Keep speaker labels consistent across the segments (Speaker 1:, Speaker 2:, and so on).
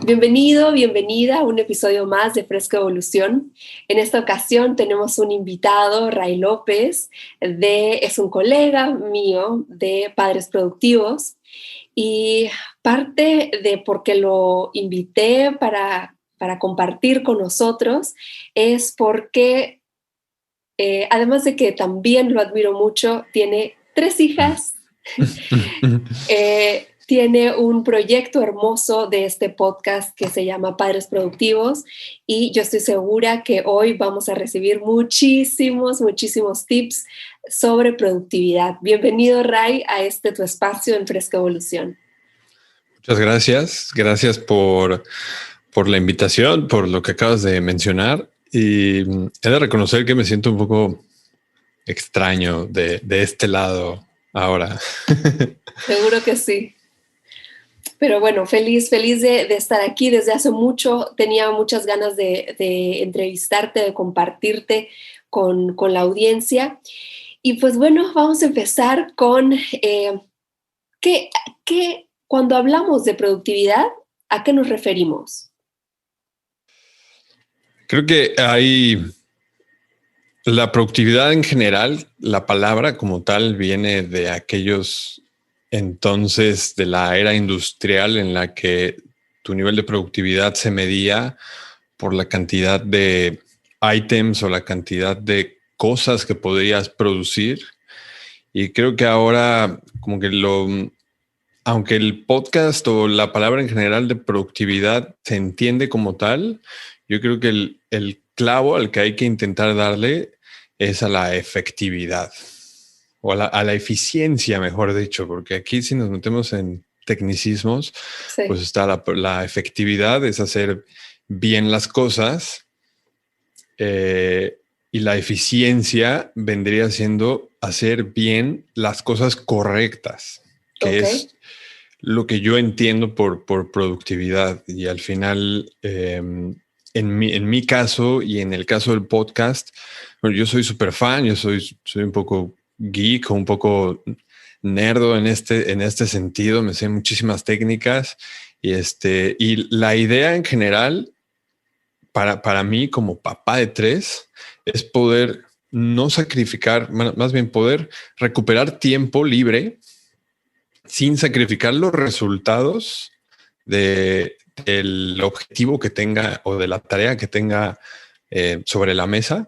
Speaker 1: Bienvenido, bienvenida a un episodio más de Fresca Evolución. En esta ocasión tenemos un invitado, Ray López, es un colega mío de Padres Productivos, y parte de por qué lo invité para compartir con nosotros es porque, además de que también lo admiro mucho, tiene 3 hijas. Tiene un proyecto hermoso de este podcast que se llama Padres Productivos, y yo estoy segura que hoy vamos a recibir muchísimos tips sobre productividad. Bienvenido, Ray, a tu espacio en Fresca Evolución.
Speaker 2: Muchas gracias. Gracias por la invitación, por lo que acabas de mencionar. Y he de reconocer que me siento un poco extraño de este lado ahora.
Speaker 1: Seguro que sí. Pero bueno, feliz de estar aquí. Desde hace mucho tenía muchas ganas de entrevistarte, de compartirte con la audiencia. Y pues bueno, vamos a empezar con cuando hablamos de productividad, ¿a qué nos referimos?
Speaker 2: Creo que hay la productividad en general, la palabra como tal viene de aquellos entonces de la era industrial en la que tu nivel de productividad se medía por la cantidad de ítems o la cantidad de cosas que podrías producir. Y creo que ahora como que aunque el podcast o la palabra en general de productividad se entiende como tal, yo creo que el clavo al que hay que intentar darle es a la efectividad o a la eficiencia, mejor dicho, porque aquí si nos metemos en tecnicismos,
Speaker 1: Sí.
Speaker 2: Pues está la efectividad, es hacer bien las cosas, y la eficiencia vendría siendo hacer bien las cosas correctas, que es lo que yo entiendo por productividad. Y al final, en mi caso y en el caso del podcast, bueno, yo soy súper fan, yo soy un poco geek o un poco nerdo en este sentido, me sé muchísimas técnicas y la idea en general para mí como papá de 3 es poder no sacrificar, más bien poder recuperar tiempo libre sin sacrificar los resultados del objetivo que tenga o de la tarea que tenga sobre la mesa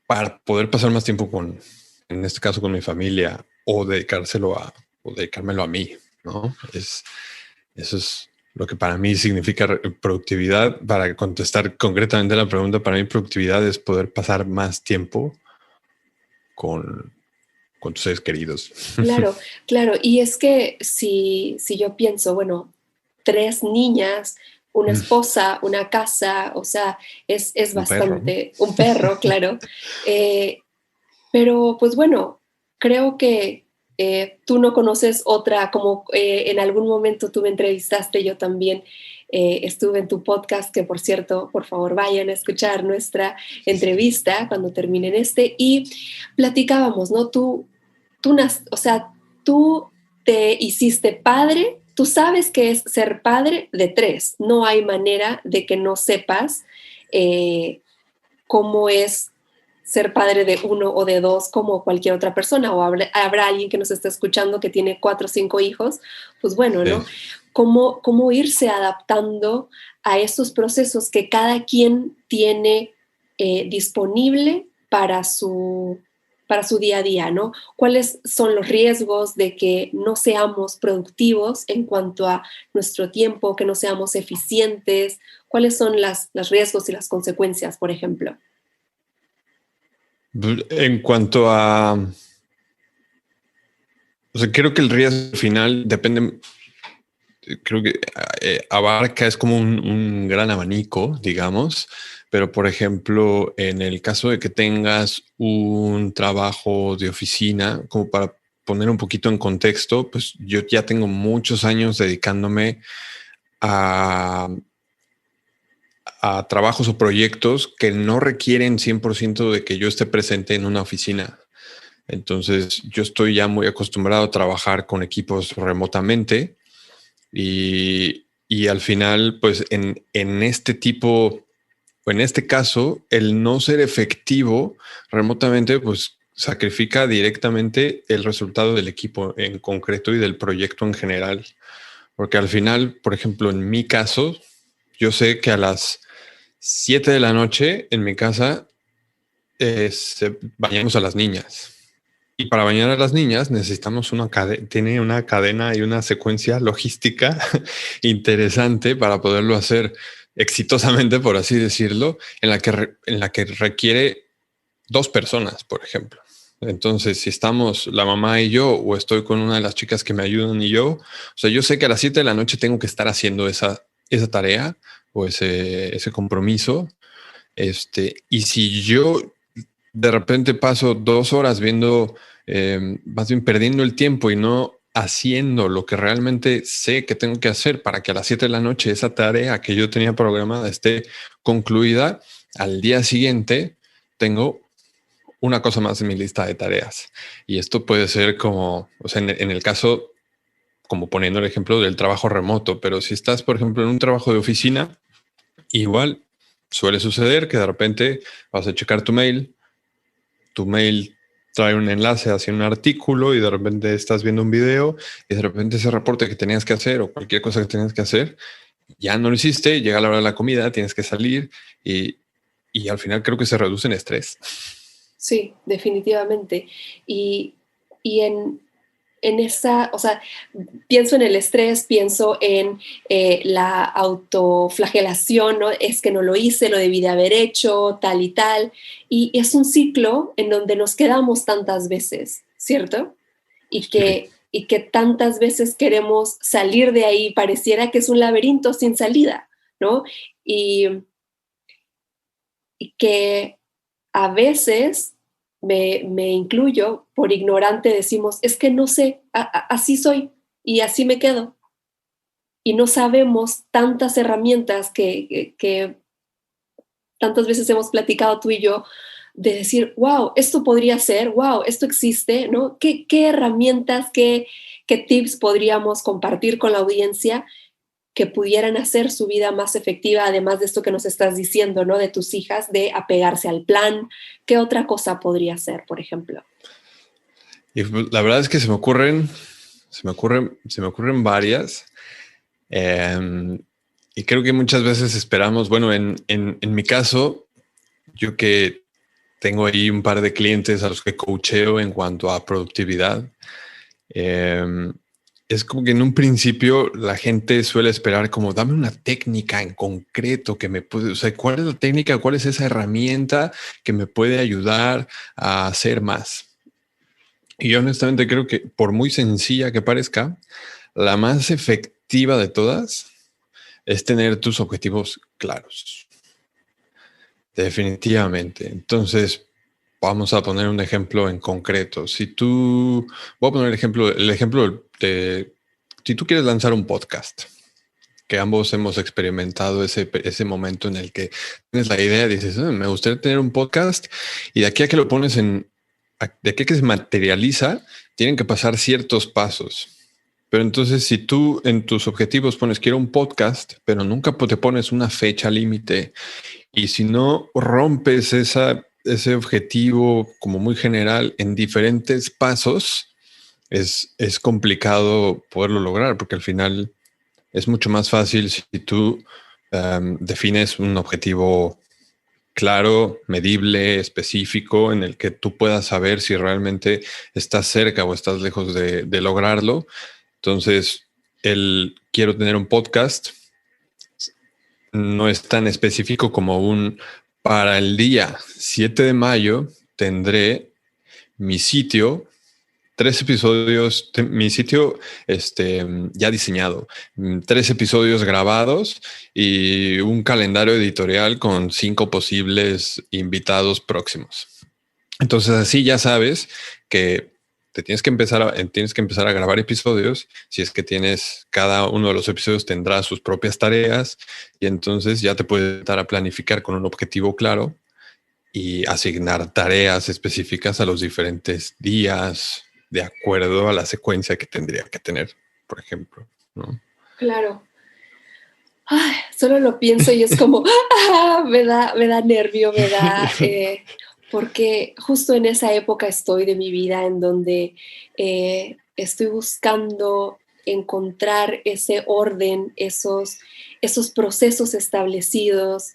Speaker 2: para poder pasar más tiempo en este caso, con mi familia o dedicármelo a mí, ¿no? Eso es lo que para mí significa productividad. Para contestar concretamente la pregunta, para mí productividad es poder pasar más tiempo con tus seres queridos.
Speaker 1: Claro. Y es que si yo pienso, bueno, 3 niñas, una esposa, una casa, o sea, es bastante, un perro, claro. Pero pues bueno, creo que tú no conoces otra, como en algún momento tú me entrevistaste, yo también estuve en tu podcast, que por cierto, por favor vayan a escuchar nuestra entrevista cuando terminen y platicábamos, ¿no? O sea, tú te hiciste padre, tú sabes qué es ser padre de 3, no hay manera de que no sepas cómo es ser padre de 1 o de 2 como cualquier otra persona, o habrá alguien que nos está escuchando que tiene 4 o 5 hijos, pues bueno, ¿no? Cómo irse adaptando a estos procesos que cada quien tiene disponible para su día a día, ¿no? ¿Cuáles son los riesgos de que no seamos productivos en cuanto a nuestro tiempo, que no seamos eficientes? ¿Cuáles son los riesgos y las consecuencias, por ejemplo?
Speaker 2: En cuanto a... O sea, creo que el riesgo final depende... Creo que abarca, es como un gran abanico, digamos, pero por ejemplo, en el caso de que tengas un trabajo de oficina, como para poner un poquito en contexto, pues yo ya tengo muchos años dedicándome a trabajos o proyectos que no requieren 100% de que yo esté presente en una oficina. Entonces, yo estoy ya muy acostumbrado a trabajar con equipos remotamente y Y al final, pues en este tipo, o en este caso, el no ser efectivo remotamente, pues sacrifica directamente el resultado del equipo en concreto y del proyecto en general. Porque al final, por ejemplo, en mi caso, yo sé que a las 7 de la noche en mi casa bañamos a las niñas. Y para bañar a las niñas necesitamos tiene una cadena y una secuencia logística interesante para poderlo hacer exitosamente, por así decirlo, en la que requiere 2 personas, por ejemplo. Entonces, si estamos la mamá y yo, o estoy con una de las chicas que me ayudan y yo, o sea, yo sé que a las 7 de la noche tengo que estar haciendo esa tarea o ese compromiso. Y si yo de repente paso 2 horas viendo, más bien perdiendo el tiempo y no haciendo lo que realmente sé que tengo que hacer para que a las 7 de la noche esa tarea que yo tenía programada esté concluida, al día siguiente tengo una cosa más en mi lista de tareas. Y esto puede ser como, o sea, en el caso, como poniendo el ejemplo del trabajo remoto, pero si estás, por ejemplo, en un trabajo de oficina, igual suele suceder que de repente vas a checar tu mail trae un enlace hacia un artículo y de repente estás viendo un video y de repente ese reporte que tenías que hacer o cualquier cosa que tenías que hacer, ya no lo hiciste, llega la hora de la comida, tienes que salir y al final creo que se reduce en estrés.
Speaker 1: Sí, definitivamente. Y, y en esa, o sea, pienso en el estrés, pienso en la autoflagelación, ¿no? Es que no lo hice, lo debí de haber hecho, tal y tal. Y es un ciclo en donde nos quedamos tantas veces, ¿cierto?
Speaker 2: Sí.
Speaker 1: Y que tantas veces queremos salir de ahí, pareciera que es un laberinto sin salida, ¿no? Y, y que a veces me incluyo, por ignorante decimos, es que no sé, así soy y así me quedo. Y no sabemos tantas herramientas que tantas veces hemos platicado tú y yo, de decir, wow, esto podría ser, wow, esto existe, ¿no? ¿Qué herramientas, qué tips podríamos compartir con la audiencia que pudieran hacer su vida más efectiva, además de esto que nos estás diciendo, ¿no? De tus hijas, de apegarse al plan? ¿Qué otra cosa podría ser, por ejemplo?
Speaker 2: Y la verdad es que se me ocurren varias. Eh, y creo que muchas veces esperamos, bueno, en mi caso, yo que tengo ahí un par de clientes a los que coacheo en cuanto a productividad, eh, es como que en un principio la gente suele esperar como dame una técnica en concreto que me puede, o sea, ¿cuál es la técnica? ¿Cuál es esa herramienta que me puede ayudar a hacer más? Y yo honestamente creo que por muy sencilla que parezca, la más efectiva de todas es tener tus objetivos claros. Definitivamente. Entonces, vamos a poner un ejemplo en concreto. Voy a poner el ejemplo de, si tú quieres lanzar un podcast, que ambos hemos experimentado ese momento en el que tienes la idea, dices, me gustaría tener un podcast y de aquí a que lo pones de aquí a que se materializa, tienen que pasar ciertos pasos. Pero entonces, si tú en tus objetivos pones quiero un podcast, pero nunca te pones una fecha límite y si no rompes ese objetivo como muy general en diferentes pasos, es complicado poderlo lograr porque al final es mucho más fácil si tú defines un objetivo claro, medible, específico, en el que tú puedas saber si realmente estás cerca o estás lejos de lograrlo. Entonces, el quiero tener un podcast no es tan específico como para el día 7 de mayo tendré mi sitio, 3 episodios, mi sitio ya diseñado, 3 episodios grabados y un calendario editorial con 5 posibles invitados próximos. Entonces así ya sabes que tienes que empezar a grabar episodios. Si es que cada uno de los episodios tendrá sus propias tareas y entonces ya te puedes dar a planificar con un objetivo claro y asignar tareas específicas a los diferentes días de acuerdo a la secuencia que tendría que tener, por ejemplo, ¿no?
Speaker 1: Claro. Solo lo pienso y es como, me da nervio, porque justo en esa época estoy de mi vida en donde estoy buscando encontrar ese orden, esos procesos establecidos.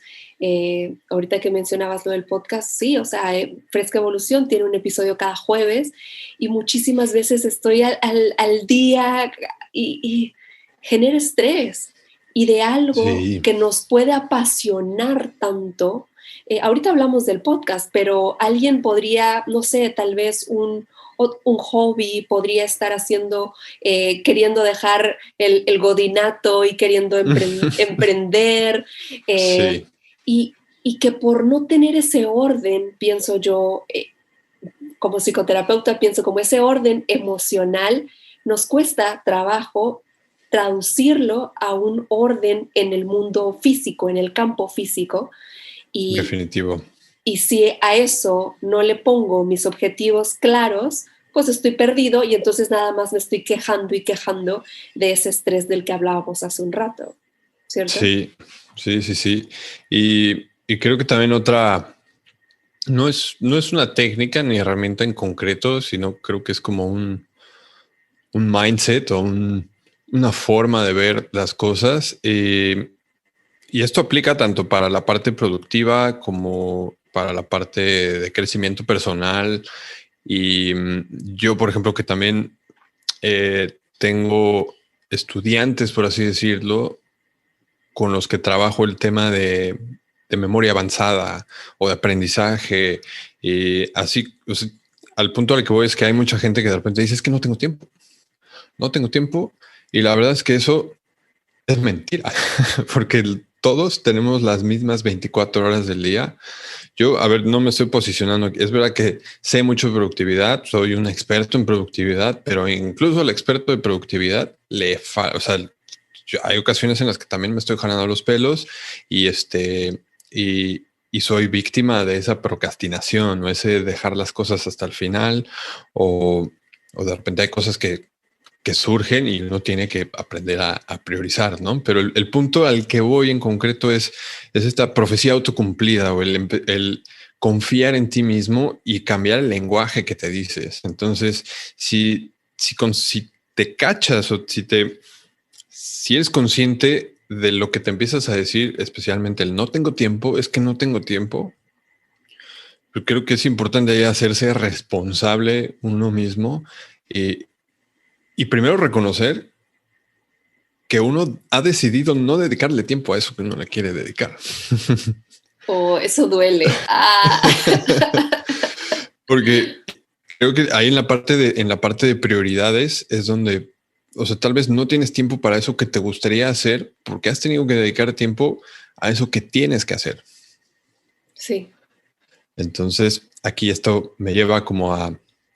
Speaker 1: Ahorita que mencionabas lo del podcast, sí, o sea, Fresca Evolución tiene un episodio cada jueves y muchísimas veces estoy al día y genera estrés y de algo
Speaker 2: Sí,
Speaker 1: que nos puede apasionar tanto. Ahorita hablamos del podcast, pero alguien podría, no sé, tal vez un hobby podría estar haciendo, queriendo dejar el godinato y queriendo emprender. eh,
Speaker 2: sí,
Speaker 1: y, y que por no tener ese orden, pienso yo, como psicoterapeuta, pienso como ese orden emocional, nos cuesta trabajo traducirlo a un orden en el mundo físico, en el campo físico. Y,
Speaker 2: definitivo.
Speaker 1: y si a eso no le pongo mis objetivos claros, pues estoy perdido y entonces nada más me estoy quejando y quejando de ese estrés del que hablábamos hace un rato, ¿cierto?
Speaker 2: Sí, sí, sí, sí. Y creo que también otra, no es una técnica ni herramienta en concreto, sino creo que es como un mindset o una forma de ver las cosas. Y esto aplica tanto para la parte productiva como para la parte de crecimiento personal. Y yo, por ejemplo, que también tengo estudiantes, por así decirlo, con los que trabajo el tema de memoria avanzada o de aprendizaje. Y así, o sea, al punto al que voy es que hay mucha gente que de repente dice, es que no tengo tiempo, no tengo tiempo. Y la verdad es que eso es mentira, porque todos tenemos las mismas 24 horas del día. Yo, a ver, no me estoy posicionando. Es verdad que sé mucho de productividad, soy un experto en productividad, pero incluso al experto de productividad le falta, o sea, hay ocasiones en las que también me estoy jalando los pelos y y, y soy víctima de esa procrastinación o ese dejar las cosas hasta el final o de repente hay cosas que surgen y uno tiene que aprender a priorizar, ¿no? Pero el punto al que voy en concreto es esta profecía autocumplida o el confiar en ti mismo y cambiar el lenguaje que te dices. Entonces, si te cachas o si eres consciente de lo que te empiezas a decir, especialmente el no tengo tiempo, es que no tengo tiempo. Yo creo que es importante ahí hacerse responsable uno mismo y, y primero reconocer que uno ha decidido no dedicarle tiempo a eso que uno le quiere dedicar.
Speaker 1: O eso duele.
Speaker 2: Porque creo que ahí en la parte de prioridades es donde, o sea, tal vez no tienes tiempo para eso que te gustaría hacer porque has tenido que dedicar tiempo a eso que tienes que hacer.
Speaker 1: Sí.
Speaker 2: Entonces, aquí esto me lleva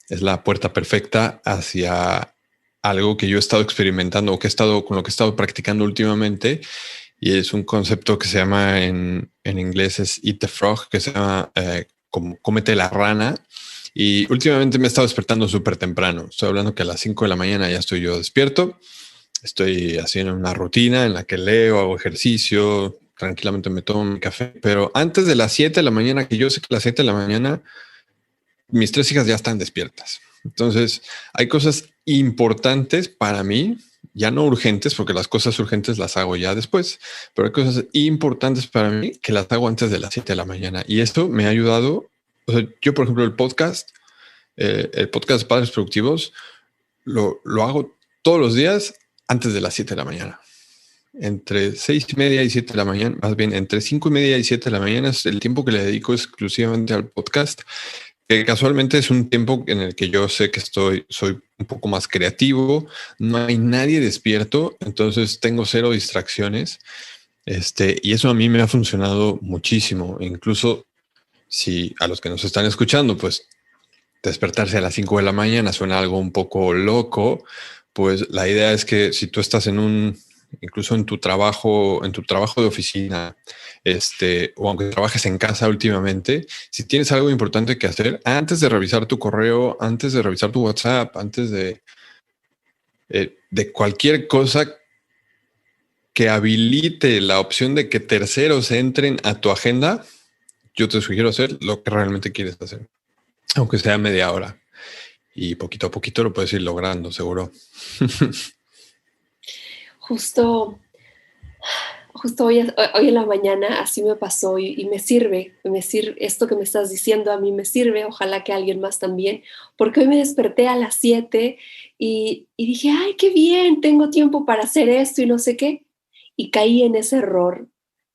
Speaker 2: es la puerta perfecta hacia algo que yo he estado experimentando o con lo que he estado practicando últimamente. Y es un concepto que se llama en inglés es Eat the Frog, que se llama como cómete la rana. Y últimamente me he estado despertando súper temprano. Estoy hablando que a las 5 de la mañana ya estoy yo despierto. Estoy haciendo una rutina en la que leo, hago ejercicio, tranquilamente me tomo mi café. Pero antes de las 7 de la mañana, que yo sé que a las 7 de la mañana mis tres hijas ya están despiertas. Entonces, hay cosas importantes para mí, ya no urgentes, porque las cosas urgentes las hago ya después, pero hay cosas importantes para mí que las hago antes de las 7 de la mañana. Y esto me ha ayudado. O sea, yo, por ejemplo, el podcast de Padres Productivos, lo hago todos los días antes de las 7 de la mañana. Entre 6:30 y 7 de la mañana, más bien entre 5:30 y 7 de la mañana es el tiempo que le dedico exclusivamente al podcast, que casualmente es un tiempo en el que yo sé que soy un poco más creativo, no hay nadie despierto, entonces tengo cero distracciones, y eso a mí me ha funcionado muchísimo. Incluso si a los que nos están escuchando, pues despertarse a las 5 de la mañana suena algo un poco loco, pues la idea es que si tú estás incluso en tu trabajo de oficina, o aunque trabajes en casa últimamente, si tienes algo importante que hacer, antes de revisar tu correo, antes de revisar tu WhatsApp, antes de cualquier cosa, que habilite la opción de que terceros entren a tu agenda, yo te sugiero hacer lo que realmente quieres hacer, aunque sea media hora. Y poquito a poquito lo puedes ir logrando, seguro.
Speaker 1: Justo, justo hoy en la mañana así me pasó y me sirve esto que me estás diciendo, a mí me sirve, ojalá que a alguien más también, porque hoy me desperté a las 7 y dije, ay, qué bien, tengo tiempo para hacer esto y no sé qué. Y caí en ese error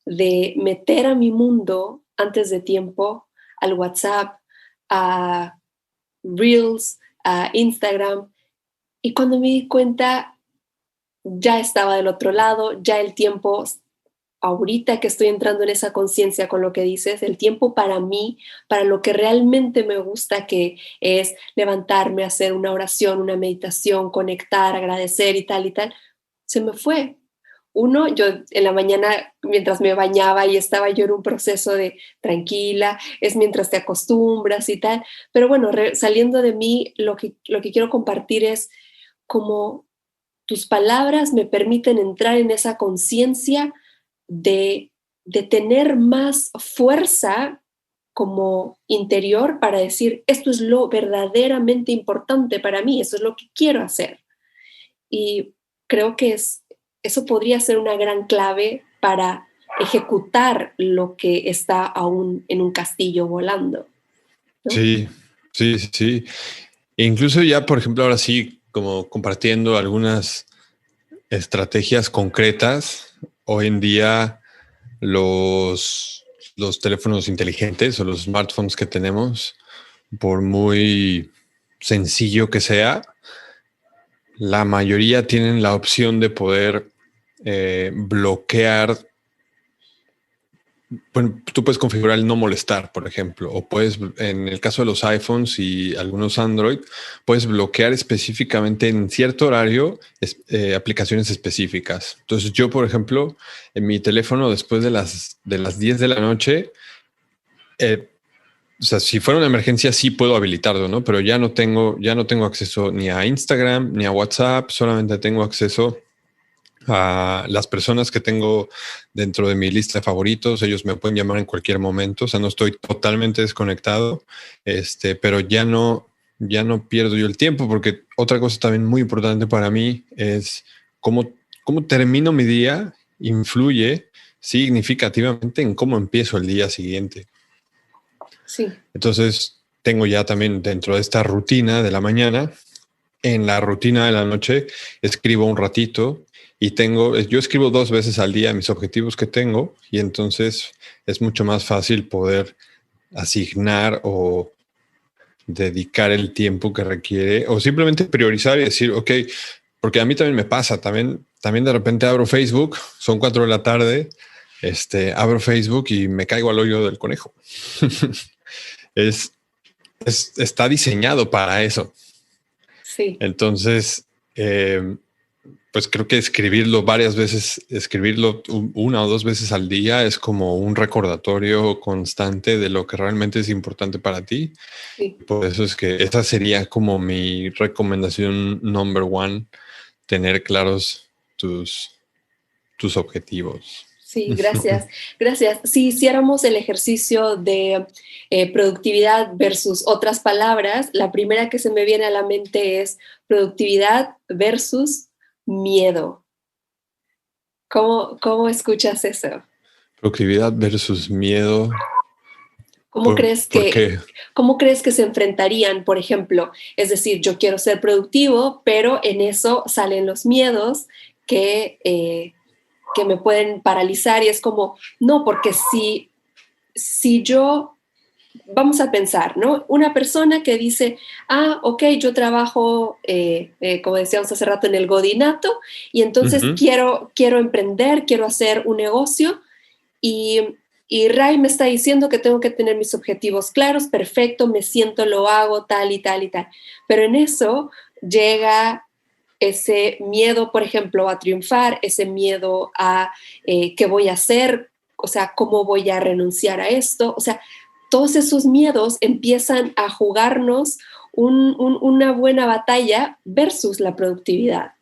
Speaker 1: de meter a mi mundo antes de tiempo al WhatsApp, a Reels, a Instagram. Y cuando me di cuenta, ya estaba del otro lado, ya el tiempo, ahorita que estoy entrando en esa conciencia con lo que dices, el tiempo para mí, para lo que realmente me gusta, que es levantarme, hacer una oración, una meditación, conectar, agradecer y tal, se me fue. Uno, yo en la mañana, mientras me bañaba y estaba yo en un proceso de tranquila, es mientras te acostumbras y tal, pero bueno, saliendo de mí, lo que quiero compartir es como tus palabras me permiten entrar en esa conciencia de, de tener más fuerza como interior para decir, esto es lo verdaderamente importante para mí, eso es lo que quiero hacer. Y creo que eso podría ser una gran clave para ejecutar lo que está aún en un castillo volando, ¿no?
Speaker 2: Sí, sí, sí, sí. E incluso ya, por ejemplo, ahora sí, como compartiendo algunas estrategias concretas, hoy en día los teléfonos inteligentes o los smartphones que tenemos, por muy sencillo que sea, la mayoría tienen la opción de poder bloquear. Bueno, tú puedes configurar el no molestar, por ejemplo, o puedes, en el caso de los iPhones y algunos Android, puedes bloquear específicamente en cierto horario aplicaciones específicas. Entonces, yo, por ejemplo, en mi teléfono, después de las 10 de la noche, eh, o sea, si fuera una emergencia, sí puedo habilitarlo, ¿no? Pero ya no tengo acceso ni a Instagram ni a WhatsApp, solamente tengo acceso a las personas que tengo dentro de mi lista de favoritos. Ellos me pueden llamar en cualquier momento, o sea, no estoy totalmente desconectado, pero ya no pierdo yo el tiempo, porque otra cosa también muy importante para mí es cómo, cómo termino mi día influye significativamente en cómo empiezo el día siguiente.
Speaker 1: Sí.
Speaker 2: Entonces, tengo ya también dentro de esta rutina de la mañana, en la rutina de la noche, escribo un ratito y yo escribo 2 veces al día mis objetivos que tengo, y entonces es mucho más fácil poder asignar o dedicar el tiempo que requiere o simplemente priorizar y decir, ok, porque a mí también me pasa, también de repente abro Facebook, son 4 de la tarde, abro Facebook y me caigo al hoyo del conejo. es, Está diseñado para eso.
Speaker 1: Sí.
Speaker 2: Entonces, pues creo que escribirlo varias veces, escribirlo 1 o 2 veces al día es como un recordatorio constante de lo que realmente es importante para ti.
Speaker 1: Sí.
Speaker 2: Por eso es que esa sería como mi recomendación number one, tener claros tus objetivos.
Speaker 1: Sí, gracias, gracias. Si hiciéramos el ejercicio de productividad versus otras palabras, la primera que se me viene a la mente es productividad versus miedo. ¿Cómo escuchas eso?
Speaker 2: Productividad versus miedo.
Speaker 1: ¿Cómo crees
Speaker 2: ¿Por
Speaker 1: que,
Speaker 2: qué?
Speaker 1: cómo crees que se enfrentarían, por ejemplo? Es decir, yo quiero ser productivo, pero en eso salen los miedos que me pueden paralizar y es como, no, porque si yo, vamos a pensar, ¿no? Una persona que dice, ok, yo trabajo, como decíamos hace rato, en el godinato y entonces
Speaker 2: Ujú.
Speaker 1: quiero emprender, quiero hacer un negocio y, y Ray me está diciendo que tengo que tener mis objetivos claros, perfecto, me siento, lo hago, tal y tal y tal. Pero en eso llega ese miedo, por ejemplo, a triunfar, ese miedo a qué voy a hacer, o sea, cómo voy a renunciar a esto, o sea, todos esos miedos empiezan a jugarnos una buena batalla versus la productividad.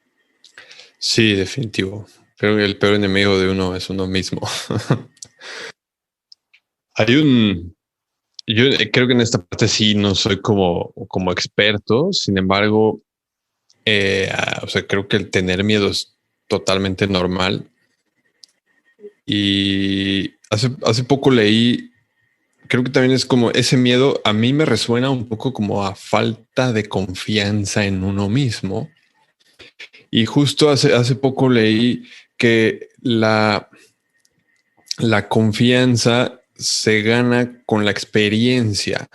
Speaker 2: Sí, definitivo. Creo que el peor enemigo de uno es uno mismo. Hay un, yo creo que en esta parte sí no soy como experto, sin embargo, o sea, creo que el tener miedo es totalmente normal. Y hace poco leí, creo que también es como ese miedo, a mí me resuena un poco como a falta de confianza en uno mismo. Y justo hace poco leí que la confianza se gana con la experiencia,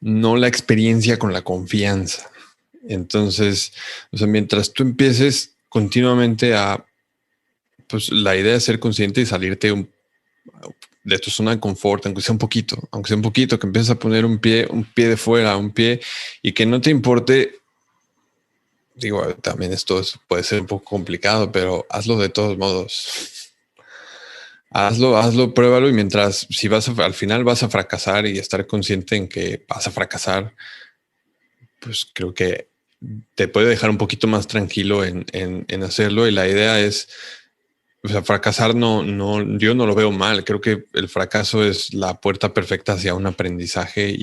Speaker 2: no la experiencia con la confianza. Entonces, o sea, mientras tú empieces continuamente pues la idea es ser consciente y salirte de tu zona de confort, aunque sea un poquito, que empieces a poner un pie de fuera, un pie, y que no te importe. Digo, también puede ser un poco complicado, pero hazlo de todos modos. Hazlo, pruébalo y mientras, si al final vas a fracasar y estar consciente en que vas a fracasar, pues creo que te puede dejar un poquito más tranquilo en hacerlo. Y la idea es, o sea, fracasar yo no lo veo mal. Creo que el fracaso es la puerta perfecta hacia un aprendizaje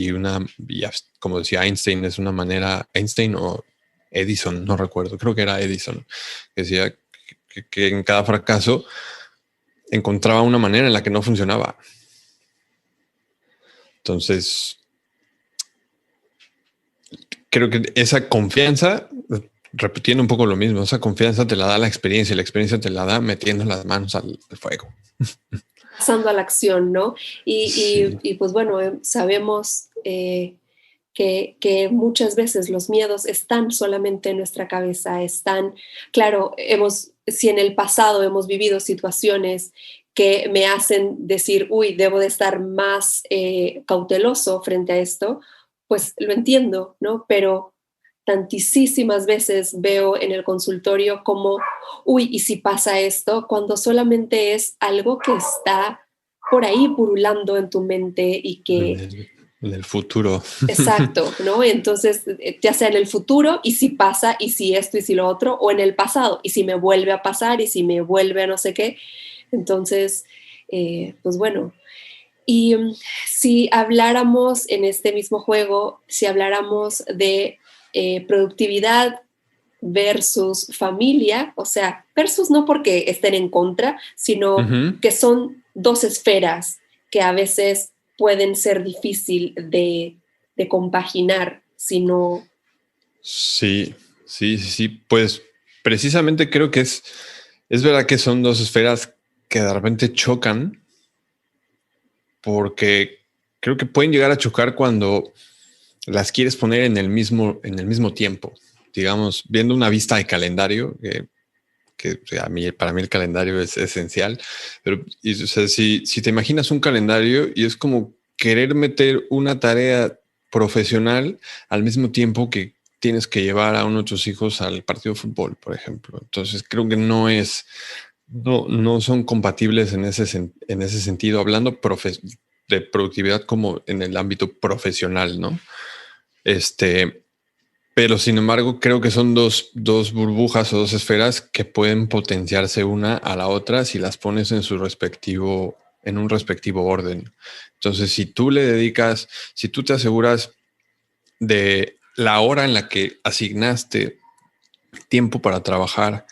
Speaker 2: como decía Einstein, es una manera, Einstein o Edison, no recuerdo, creo que era Edison, que decía que en cada fracaso encontraba una manera en la que no funcionaba. Entonces, creo que esa confianza, repitiendo un poco lo mismo, esa confianza te la da la experiencia te la da metiendo las manos al fuego.
Speaker 1: Pasando a la acción, ¿no?
Speaker 2: Sí.
Speaker 1: Y pues bueno, sabemos que muchas veces los miedos están solamente en nuestra cabeza, claro, si en el pasado hemos vivido situaciones que me hacen decir, uy, debo de estar más cauteloso frente a esto, pues lo entiendo, ¿no? Pero tantísimas veces veo en el consultorio como, uy, ¿y si pasa esto? Cuando solamente es algo que está por ahí purulando en tu mente y
Speaker 2: En
Speaker 1: que
Speaker 2: el futuro.
Speaker 1: exacto, ¿no? Entonces, ya sea en el futuro y si pasa y si esto y si lo otro, o en el pasado y si me vuelve a pasar y si me vuelve a no sé qué. Entonces, pues bueno, y si habláramos en este mismo juego, si habláramos de productividad versus familia, o sea, versus no porque estén en contra, sino
Speaker 2: Ujú.
Speaker 1: que son dos esferas que a veces pueden ser difícil de compaginar, sino
Speaker 2: Sí, sí. Pues precisamente creo que es verdad que son dos esferas que de repente chocan, porque creo que pueden llegar a chocar cuando las quieres poner en el mismo tiempo. Digamos, viendo una vista de calendario, que o sea, para mí el calendario es esencial, pero o sea, si te imaginas un calendario y es como querer meter una tarea profesional al mismo tiempo que tienes que llevar a uno de tus hijos al partido de fútbol, por ejemplo. Entonces creo que no son compatibles en ese sentido, hablando de productividad como en el ámbito profesional, ¿no? Este, pero sin embargo, creo que son dos burbujas o dos esferas que pueden potenciarse una a la otra si las pones en un respectivo orden. Entonces, si tú te aseguras de la hora en la que asignaste tiempo para trabajar,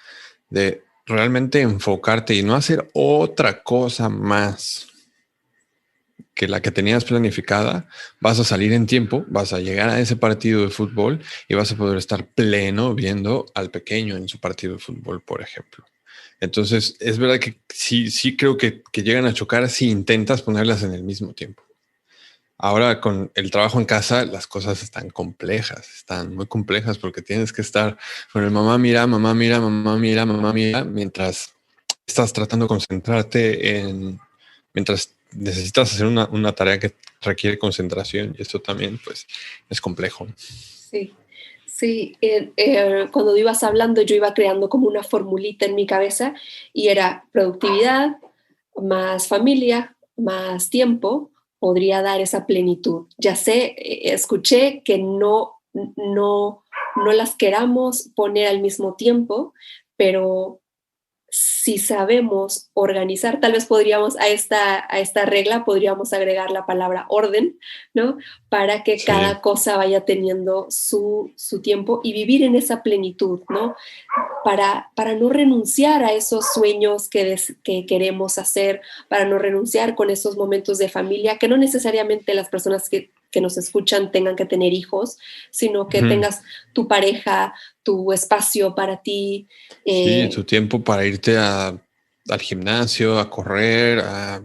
Speaker 2: de realmente enfocarte y no hacer otra cosa más que la que tenías planificada, vas a salir en tiempo, vas a llegar a ese partido de fútbol y vas a poder estar pleno viendo al pequeño en su partido de fútbol, por ejemplo. Entonces, es verdad que sí creo que llegan a chocar si intentas ponerlas en el mismo tiempo. Ahora con el trabajo en casa, las cosas están muy complejas porque tienes que estar con el mamá mira, mientras estás tratando de concentrarte mientras necesitas hacer una tarea que requiere concentración y eso también pues es complejo.
Speaker 1: sí. Sí, cuando ibas hablando yo iba creando como una formulita en mi cabeza y era productividad más familia, más tiempo, podría dar esa plenitud. Ya sé, escuché que no las queramos poner al mismo tiempo, pero si sabemos organizar, tal vez podríamos a esta regla podríamos agregar la palabra orden, ¿no? Para que
Speaker 2: Sí.
Speaker 1: cada cosa vaya teniendo su tiempo y vivir en esa plenitud, ¿no? Para no renunciar a esos sueños que queremos hacer, para no renunciar con esos momentos de familia, que no necesariamente las personas que nos escuchan tengan que tener hijos, sino que
Speaker 2: Ujú.
Speaker 1: tengas tu pareja, tu espacio para ti.
Speaker 2: Sí,
Speaker 1: eh,
Speaker 2: tu tiempo para irte al gimnasio, a correr, a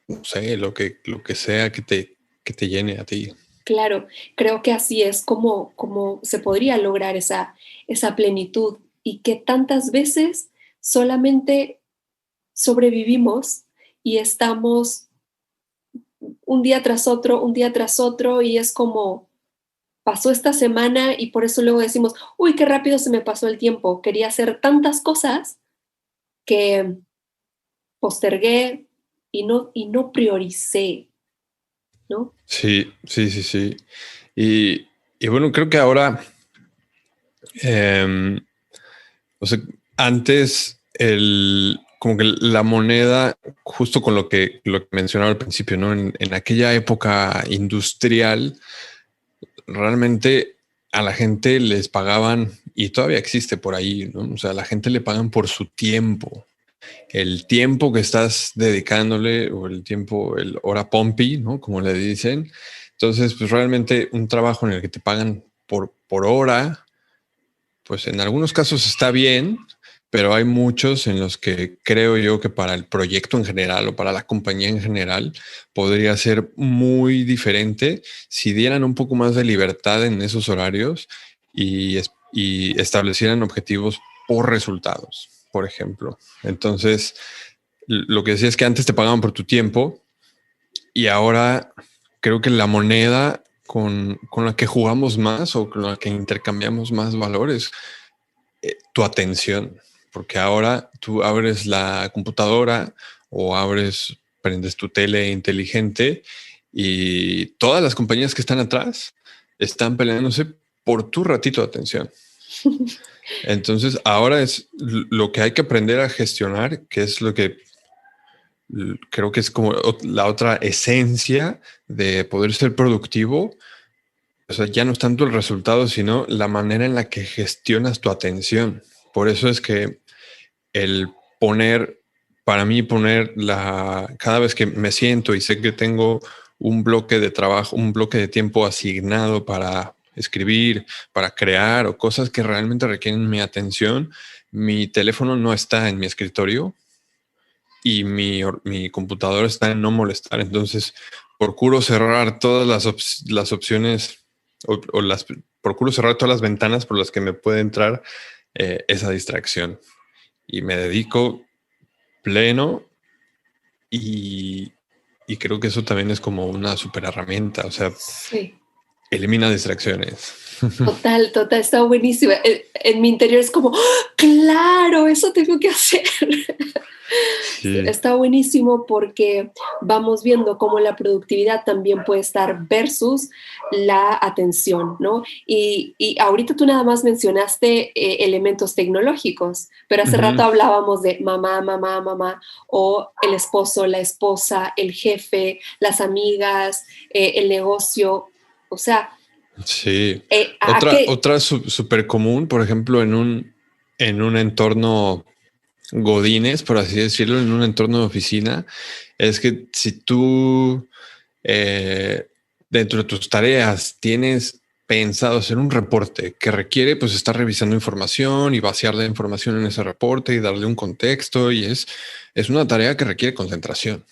Speaker 2: no sé, lo que sea que te llene a ti.
Speaker 1: claro, creo que así es como se podría lograr esa plenitud y que tantas veces solamente sobrevivimos y estamos un día tras otro, y es como pasó esta semana y por eso luego decimos, uy, qué rápido se me pasó el tiempo, quería hacer tantas cosas que postergué y no prioricé, ¿no?
Speaker 2: Sí, sí, sí, sí. Y bueno, creo que ahora, em, o sea, antes como que la moneda, justo con lo que mencionaba al principio, ¿no? En aquella época industrial, realmente a la gente les pagaban, y todavía existe por ahí, ¿no? O sea, a la gente le pagan por su tiempo. El tiempo que estás dedicándole o el tiempo, el hora pompi, ¿no? Como le dicen. Entonces, pues realmente un trabajo en el que te pagan por hora, pues en algunos casos está bien, pero hay muchos en los que creo yo que para el proyecto en general o para la compañía en general podría ser muy diferente si dieran un poco más de libertad en esos horarios y establecieran objetivos por resultados, por ejemplo. Entonces, lo que decía es que antes te pagaban por tu tiempo y ahora creo que la moneda con la que jugamos más o con la que intercambiamos más valores, tu atención, porque ahora tú abres la computadora o prendes tu tele inteligente y todas las compañías que están atrás están peleándose por tu ratito de atención. Entonces, ahora es lo que hay que aprender a gestionar, que es lo que creo que es como la otra esencia de poder ser productivo. O sea, ya no es tanto el resultado, sino la manera en la que gestionas tu atención. Por eso es que el poner, para mí cada vez que me siento y sé que tengo un bloque de trabajo, un bloque de tiempo asignado para escribir, para crear o cosas que realmente requieren mi atención, mi teléfono no está en mi escritorio y mi computadora está en no molestar. Entonces, procuro cerrar todas las opciones o procuro cerrar todas las ventanas por las que me puede entrar esa distracción. Y me dedico pleno y, y creo que eso también es como una super herramienta. O sea,
Speaker 1: Sí.
Speaker 2: elimina distracciones.
Speaker 1: Total, total, está buenísima. En mi interior es como, ¡ah! Claro, eso tengo que hacer.
Speaker 2: Sí,
Speaker 1: Está buenísimo porque vamos viendo cómo la productividad también puede estar versus la atención, ¿no? Y ahorita tú nada más mencionaste elementos tecnológicos, pero hace rato
Speaker 2: ujú,
Speaker 1: hablábamos de mamá, mamá, mamá, o el esposo, la esposa, el jefe, las amigas, el negocio. O sea,
Speaker 2: sí.
Speaker 1: ¿a qué?
Speaker 2: Otra súper común, por ejemplo, en un entorno godines, por así decirlo, en un entorno de oficina, es que si tú eh, dentro de tus tareas tienes pensado hacer un reporte que requiere pues estar revisando información y vaciar la información en ese reporte y darle un contexto y es una tarea que requiere concentración.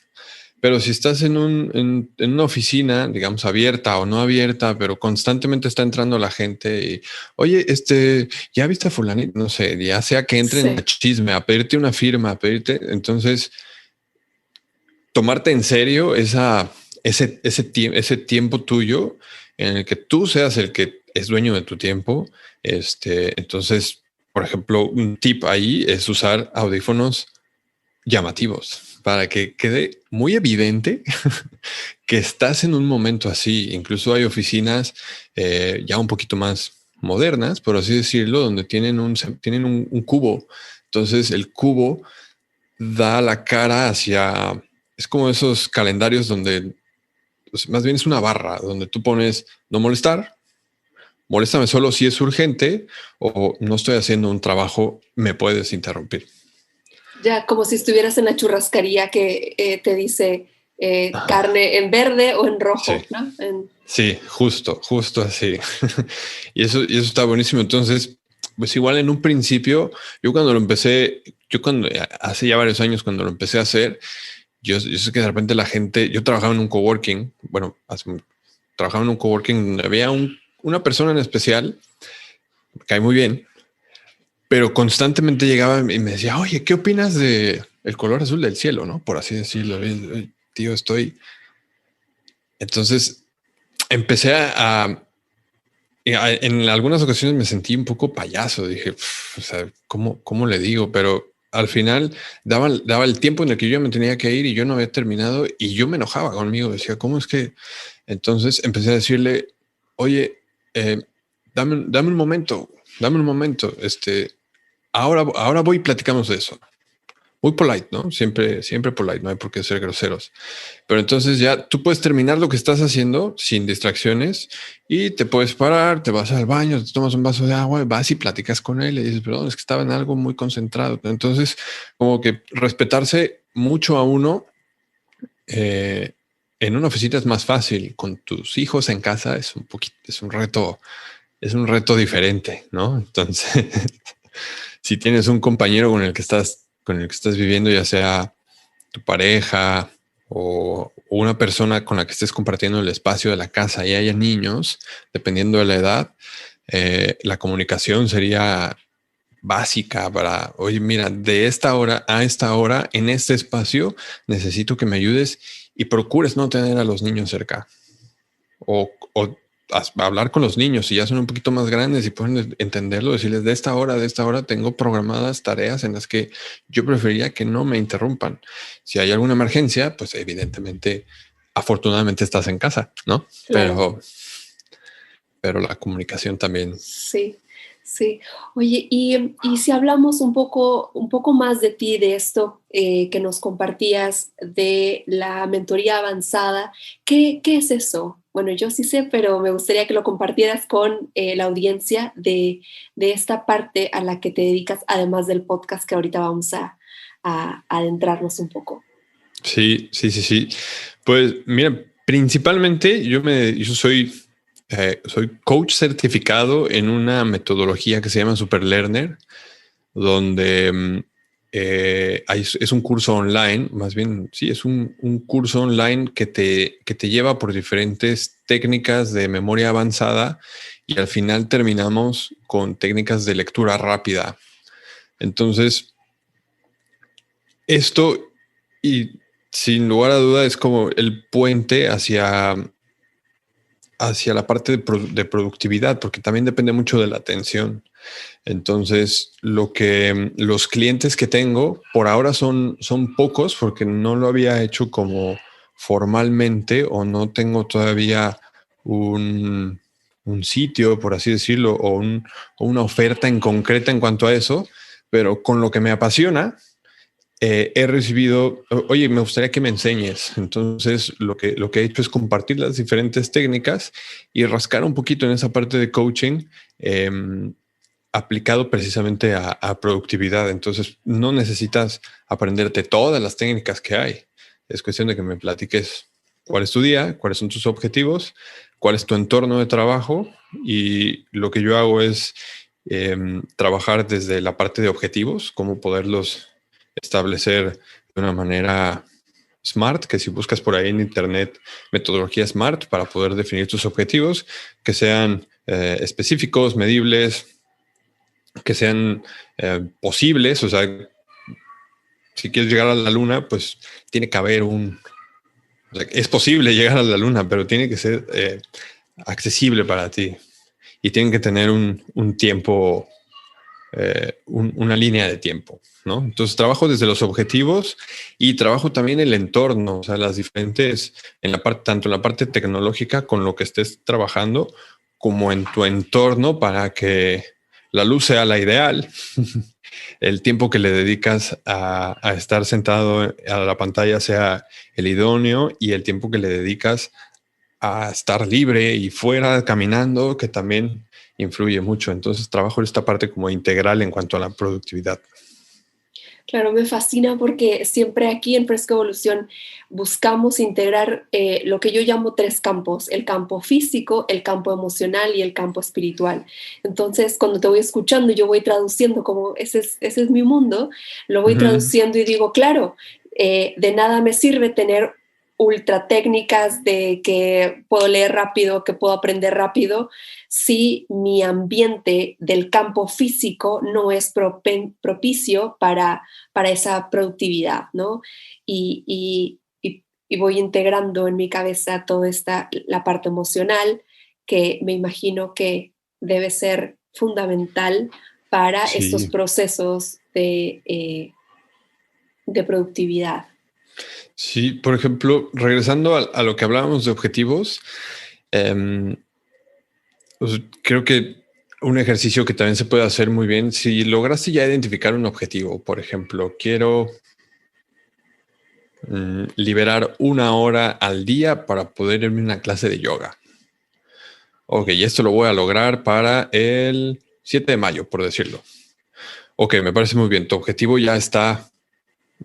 Speaker 2: Pero si estás en una oficina, digamos, abierta o no abierta, pero constantemente está entrando la gente y, oye, ya viste a fulanito, no sé, ya sea que entren a
Speaker 1: Sí,
Speaker 2: chisme, a pedirte una firma, a pedirte, entonces, tomarte en serio ese tiempo tuyo en el que tú seas el que es dueño de tu tiempo. Entonces, por ejemplo, un tip ahí es usar audífonos llamativos para que quede muy evidente que estás en un momento así. Incluso hay oficinas ya un poquito más modernas, por así decirlo, donde tienen un cubo Entonces el cubo da la cara hacia, es como esos calendarios donde, pues, más bien es una barra donde tú pones no molestar, moléstame solo si es urgente o no estoy haciendo un trabajo, me puedes interrumpir.
Speaker 1: Ya como si estuvieras en la churrascaría que te dice carne en verde o en rojo,
Speaker 2: Sí.
Speaker 1: ¿no?
Speaker 2: Sí, justo así. Y eso está buenísimo. Entonces, pues igual en un principio, hace ya varios años cuando lo empecé a hacer, yo sé que de repente la gente, yo trabajaba en un coworking, bueno, trabajaba en un coworking donde había una persona en especial, me cae muy bien, pero constantemente llegaba y me decía, oye, ¿qué opinas de el color azul del cielo? ¿No? Por así decirlo. Tío, entonces empecé en algunas ocasiones me sentí un poco payaso. Dije, o sea, ¿cómo le digo? Pero al final daba el tiempo en el que yo me tenía que ir y yo no había terminado y yo me enojaba conmigo. Decía, ¿cómo es que? Entonces empecé a decirle, oye, eh, dame un momento. Ahora voy y platicamos de eso. Muy polite, ¿no? Siempre polite, no hay por qué ser groseros. Pero entonces ya tú puedes terminar lo que estás haciendo sin distracciones y te puedes parar, te vas al baño, te tomas un vaso de agua, vas y platicas con él y dices, perdón, es que estaba en algo muy concentrado. Entonces, como que respetarse mucho a uno eh, en una oficina es más fácil. Con tus hijos en casa es un reto diferente, ¿no? Entonces, si tienes un compañero con el que estás viviendo, ya sea tu pareja o una persona con la que estés compartiendo el espacio de la casa y haya niños, dependiendo de la edad, la comunicación sería básica para, oye, mira, de esta hora a esta hora, en este espacio, necesito que me ayudes y procures no tener a los niños cerca o hablar con los niños, si ya son un poquito más grandes y pueden entenderlo, decirles de esta hora tengo programadas tareas en las que yo preferiría que no me interrumpan. Si hay alguna emergencia, pues evidentemente, afortunadamente estás en casa, ¿no?
Speaker 1: Claro.
Speaker 2: Pero la comunicación también.
Speaker 1: Sí, sí. Oye, y si hablamos un poco más de ti, de esto que nos compartías de la mentoría avanzada, ¿qué es eso? Bueno, yo sí sé, pero me gustaría que lo compartieras con la audiencia de esta parte a la que te dedicas, además del podcast que ahorita vamos a adentrarnos un poco.
Speaker 2: Sí. Pues mira, principalmente yo soy coach certificado en una metodología que se llama Super Learner, donde es un curso online, más bien, sí, es un curso online que te lleva por diferentes técnicas de memoria avanzada y al final terminamos con técnicas de lectura rápida. Entonces, esto, y sin lugar a duda, es como el puente hacia la parte de productividad, porque también depende mucho de la atención. Entonces, los clientes que tengo por ahora son pocos porque no lo había hecho como formalmente o no tengo todavía un sitio, por así decirlo, o una oferta en concreta en cuanto a eso, pero con lo que me apasiona, he recibido, oye, me gustaría que me enseñes. Entonces, lo que he hecho es compartir las diferentes técnicas y rascar un poquito en esa parte de coaching. Aplicado precisamente a productividad. Entonces, no necesitas aprenderte todas las técnicas que hay. Es cuestión de que me platiques cuál es tu día, cuáles son tus objetivos, cuál es tu entorno de trabajo. Y lo que yo hago es trabajar desde la parte de objetivos, cómo poderlos establecer de una manera SMART, que si buscas por ahí en internet metodología SMART para poder definir tus objetivos, que sean específicos, medibles, que sean posibles. O sea, si quieres llegar a la luna, pues tiene que haber o sea, es posible llegar a la luna, pero tiene que ser accesible para ti y tienen que tener un tiempo, una línea de tiempo, ¿no? Entonces trabajo desde los objetivos y trabajo también el entorno, o sea, las diferentes, tanto en la parte tecnológica con lo que estés trabajando, como en tu entorno para que la luz sea la ideal el tiempo que le dedicas a estar sentado a la pantalla sea el idóneo y el tiempo que le dedicas a estar libre y fuera caminando, que también influye mucho. Entonces trabajo esta parte como integral en cuanto a la productividad.
Speaker 1: Claro, me fascina porque siempre aquí en Fresca Evolución buscamos integrar lo que yo llamo tres campos: el campo físico, el campo emocional y el campo espiritual. Entonces, cuando te voy escuchando, yo voy traduciendo como ese es mi mundo, lo voy traduciendo y digo, claro, de nada me sirve tener ultra técnicas de que puedo leer rápido, que puedo aprender rápido, si mi ambiente del campo físico no es propicio para esa productividad, ¿no? Y voy integrando en mi cabeza toda la parte emocional, que me imagino que debe ser fundamental para estos
Speaker 2: Sí.
Speaker 1: procesos de productividad.
Speaker 2: Sí, por ejemplo, regresando a lo que hablábamos de objetivos, pues creo que un ejercicio que también se puede hacer muy bien, si lograste ya identificar un objetivo, por ejemplo, quiero liberar 1 hora al día para poder irme a una clase de yoga. Ok, y esto lo voy a lograr para el 7 de mayo, por decirlo. Ok, me parece muy bien. Tu objetivo ya está,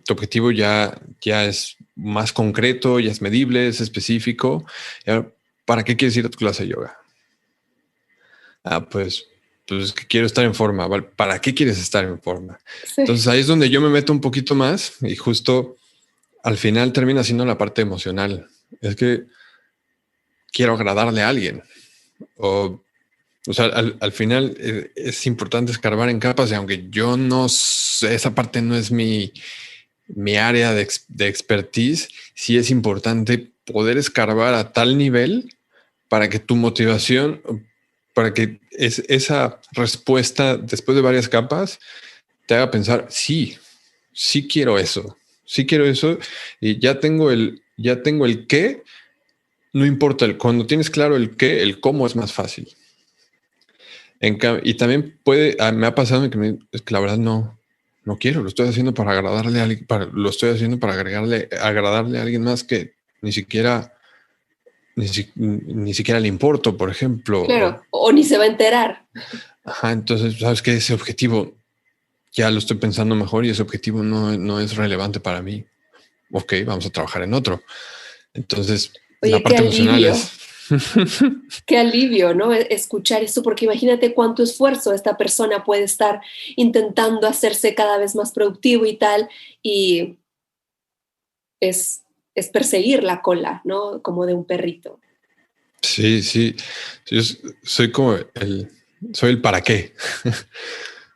Speaker 2: tu objetivo ya es más concreto, ya es medible, es específico. ¿Para qué quieres ir a tu clase de yoga? Pues es que quiero estar en forma. ¿Vale? ¿Para qué quieres estar en forma?
Speaker 1: Sí.
Speaker 2: Entonces ahí es donde yo me meto un poquito más y justo al final termina siendo la parte emocional. Es que quiero agradarle a alguien. O sea, al final es importante escarbar en capas y aunque yo no sé, esa parte no es mi área de expertise, sí es importante poder escarbar a tal nivel para que tu motivación, para que esa respuesta después de varias capas te haga pensar, sí quiero eso y ya tengo el qué, no importa, cuando tienes claro el qué, el cómo es más fácil. Y también me ha pasado es que la verdad no quiero, lo estoy haciendo para agradarle a alguien, lo estoy haciendo para agradarle a alguien más que ni siquiera le importo, por ejemplo.
Speaker 1: Claro, o ni se va a enterar.
Speaker 2: Ajá, entonces, sabes que ese objetivo ya lo estoy pensando mejor y ese objetivo no es relevante para mí. Ok, vamos a trabajar en otro. Entonces, la
Speaker 1: Oye, qué
Speaker 2: parte emocional
Speaker 1: alivio.
Speaker 2: es
Speaker 1: Qué alivio, ¿no? Escuchar esto, porque imagínate cuánto esfuerzo esta persona puede estar intentando hacerse cada vez más productivo y tal, y es, es perseguir la cola, ¿no? Como de un perrito.
Speaker 2: sí, sí. Yo soy como soy el para qué.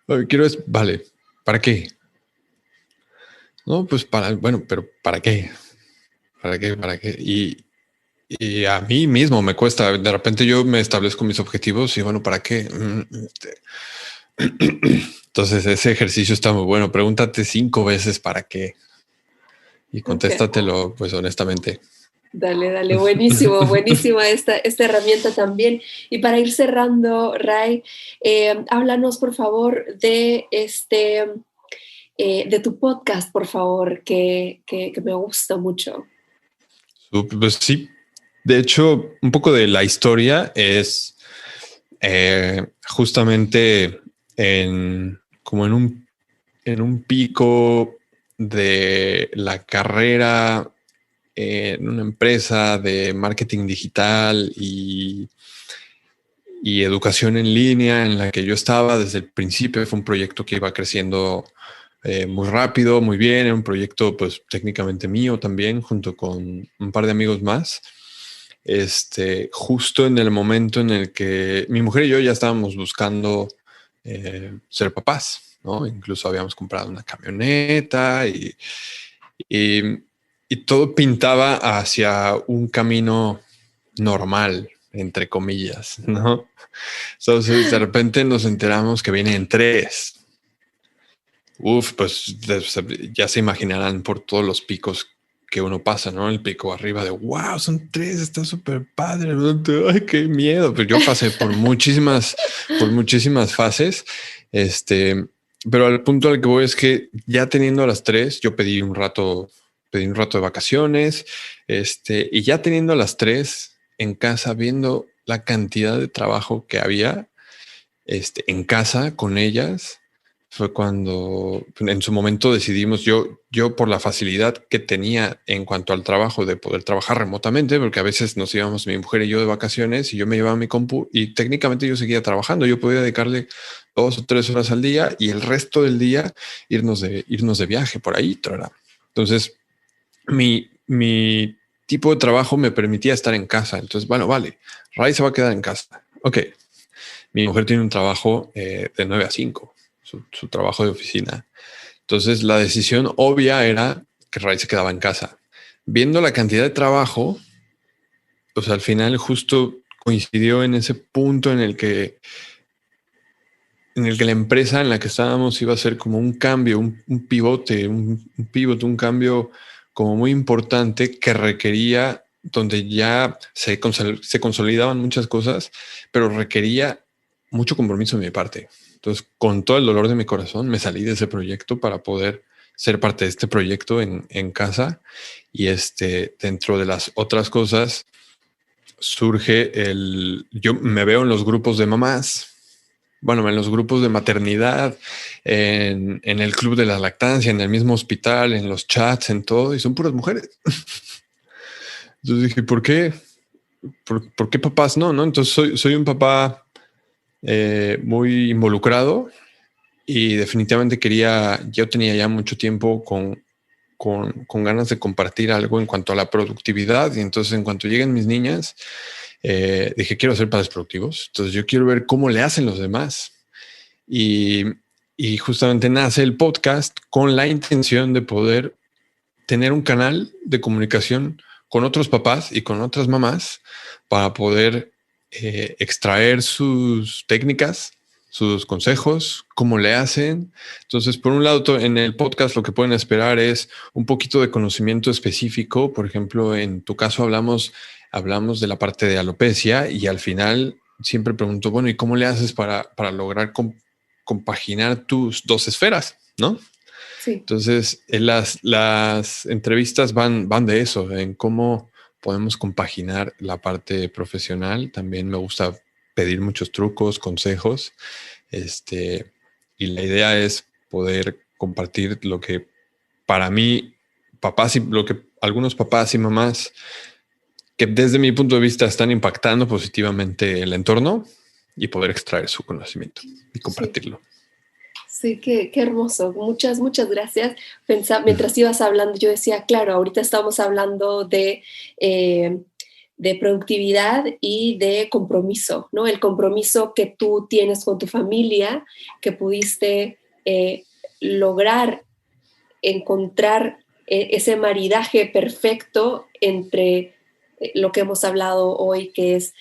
Speaker 2: Lo que quiero es, vale, ¿para qué? No, pues bueno, pero ¿para qué? ¿Para qué? ¿Para qué? Y a mí mismo me cuesta, de repente yo me establezco mis objetivos y bueno, ¿para qué? Entonces ese ejercicio está muy bueno. Pregúntate 5 veces para qué y
Speaker 1: Okay.
Speaker 2: contéstatelo pues honestamente.
Speaker 1: Dale, dale, buenísimo, buenísima esta herramienta también. Y para ir cerrando, Ray, háblanos por favor de tu podcast, por favor, que me gusta mucho.
Speaker 2: Pues sí, de hecho, un poco de la historia es justamente como en un pico de la carrera en una empresa de marketing digital y educación en línea en la que yo estaba desde el principio. Fue un proyecto que iba creciendo muy rápido, muy bien. Era un proyecto pues técnicamente mío también, junto con un par de amigos más. Justo en el momento en el que mi mujer y yo ya estábamos buscando ser papás, ¿no? Incluso habíamos comprado una camioneta y, y todo pintaba hacia un camino normal, entre comillas, ¿no? Entonces de repente nos enteramos que vienen 3. Uf, pues ya se imaginarán por todos los picos que uno pasa, ¿no? El pico arriba de wow, son 3, está súper padre. Ay, qué miedo. Pues yo pasé por muchísimas fases. Pero al punto al que voy es que ya teniendo a las tres, yo pedí un rato de vacaciones, y ya teniendo a las tres en casa, viendo la cantidad de trabajo que había, en casa con ellas, fue cuando en su momento decidimos, yo por la facilidad que tenía en cuanto al trabajo de poder trabajar remotamente, porque a veces nos íbamos mi mujer y yo de vacaciones y yo me llevaba mi compu y técnicamente yo seguía trabajando, yo podía dedicarle 2 o 3 horas al día y el resto del día irnos de viaje por ahí. Trara. Entonces, mi tipo de trabajo me permitía estar en casa. Entonces, bueno, vale, Ray se va a quedar en casa. Ok, mi mujer tiene un trabajo de 9 a 5, su trabajo de oficina. Entonces la decisión obvia era que Ray se quedaba en casa. Viendo la cantidad de trabajo, pues al final justo coincidió en ese punto en el que la empresa en la que estábamos iba a ser como un cambio, un pivote, un cambio como muy importante que requería, donde ya se consolidaban muchas cosas, pero requería mucho compromiso de mi parte. Entonces, con todo el dolor de mi corazón, me salí de ese proyecto para poder ser parte de este proyecto en casa. Y dentro de las otras cosas, yo me veo en los grupos de mamás, bueno, en los grupos de maternidad, en el club de la lactancia, en el mismo hospital, en los chats, en todo, y son puras mujeres. Entonces dije, ¿por qué? ¿Por qué papás no? Entonces soy un papá muy involucrado y definitivamente yo tenía ya mucho tiempo con ganas de compartir algo en cuanto a la productividad. Y entonces en cuanto lleguen mis niñas, dije, quiero ser padres productivos. Entonces yo quiero ver cómo le hacen los demás. Y, y justamente nace el podcast con la intención de poder tener un canal de comunicación con otros papás y con otras mamás para poder extraer sus técnicas, sus consejos, cómo le hacen. Entonces, por un lado, en el podcast lo que pueden esperar es un poquito de conocimiento específico. Por ejemplo, en tu caso hablamos de la parte de alopecia y al final siempre pregunto, bueno, ¿y cómo le haces para lograr compaginar tus dos esferas? ¿No?
Speaker 1: Sí.
Speaker 2: Entonces, las entrevistas van de eso, en cómo podemos compaginar la parte profesional. También me gusta pedir muchos trucos, consejos, y la idea es poder compartir lo que para mí, lo que algunos papás y mamás que desde mi punto de vista están impactando positivamente el entorno y poder extraer su conocimiento y
Speaker 1: Sí.
Speaker 2: compartirlo.
Speaker 1: Sí, qué hermoso. Muchas, muchas gracias. Mientras ibas hablando, yo decía, claro, ahorita estamos hablando de productividad y de compromiso, ¿no? El compromiso que tú tienes con tu familia, que pudiste lograr encontrar ese maridaje perfecto entre lo que hemos hablado hoy, que es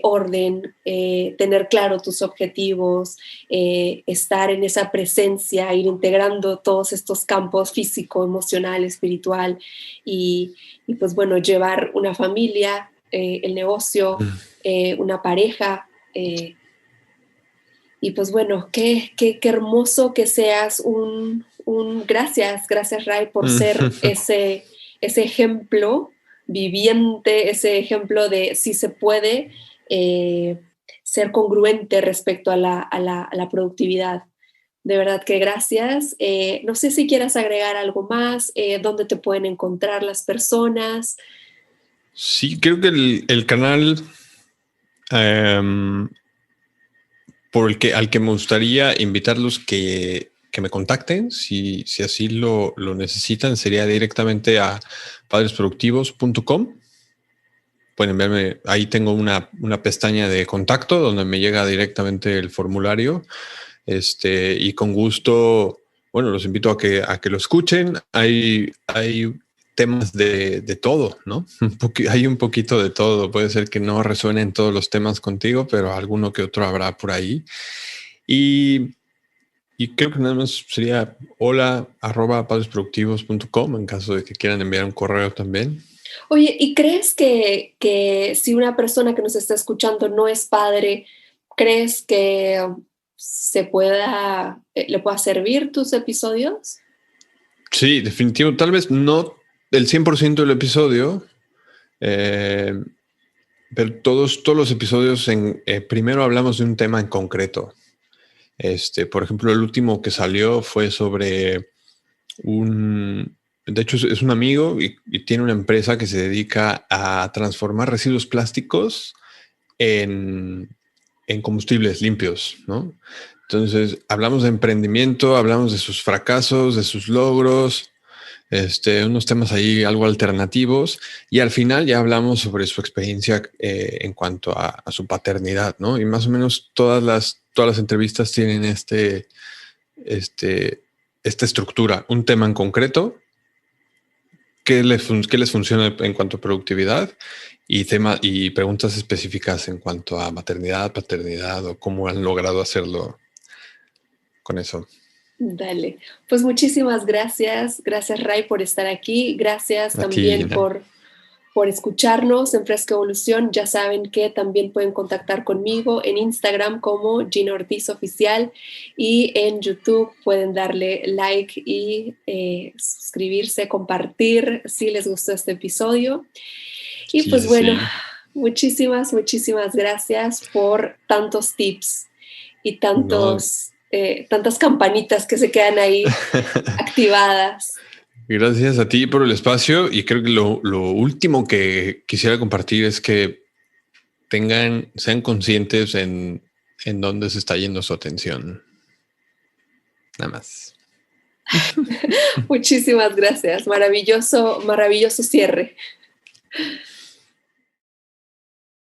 Speaker 1: orden, tener claro tus objetivos, estar en esa presencia, ir integrando todos estos campos físico, emocional, espiritual y pues bueno, llevar una familia, el negocio, una pareja. Y pues bueno, qué hermoso que seas gracias Ray, por ser ese ejemplo viviente, ese ejemplo de si se puede ser congruente respecto a la productividad. De verdad que gracias. No sé si quieras agregar algo más, dónde te pueden encontrar las personas.
Speaker 2: Sí, creo que el canal al que me gustaría invitarlos que me contacten, si así lo necesitan, sería directamente a padresproductivos.com. Pueden enviarme, ahí tengo una pestaña de contacto donde me llega directamente el formulario. Y con gusto, bueno, los invito a que lo escuchen. Hay temas de todo, ¿no? Hay un poquito de todo. Puede ser que no resuenen todos los temas contigo, pero alguno que otro habrá por ahí. Y creo que nada más sería hola@padresproductivos.com en caso de que quieran enviar un correo también.
Speaker 1: Oye, ¿y crees que si una persona que nos está escuchando no es padre, crees que le pueda servir tus episodios.
Speaker 2: Sí, definitivo. Tal vez no el 100% del episodio, pero todos los episodios primero hablamos de un tema en concreto. Por ejemplo, el último que salió fue sobre de hecho es un amigo y tiene una empresa que se dedica a transformar residuos plásticos en combustibles limpios, ¿no? Entonces, hablamos de emprendimiento, hablamos de sus fracasos, de sus logros, unos temas ahí algo alternativos, y al final ya hablamos sobre su experiencia en cuanto a su paternidad, ¿no? Y más o menos todas las entrevistas tienen esta estructura, un tema en concreto, qué les funciona en cuanto a productividad y preguntas específicas en cuanto a maternidad, paternidad o cómo han logrado hacerlo con eso.
Speaker 1: Dale. Pues muchísimas gracias. Gracias, Ray, por estar aquí. Gracias también por escucharnos en Fresca Evolución. Ya saben que también pueden contactar conmigo en Instagram como Gina Ortiz Oficial, y en YouTube pueden darle like y suscribirse, compartir si les gustó este episodio. Y sí, pues bueno, sí. Muchísimas gracias por tantos tips y tantas campanitas que se quedan ahí activadas.
Speaker 2: Gracias a ti por el espacio, y creo que lo último que quisiera compartir es que sean conscientes en dónde se está yendo su atención. Nada más.
Speaker 1: Muchísimas gracias. Maravilloso cierre.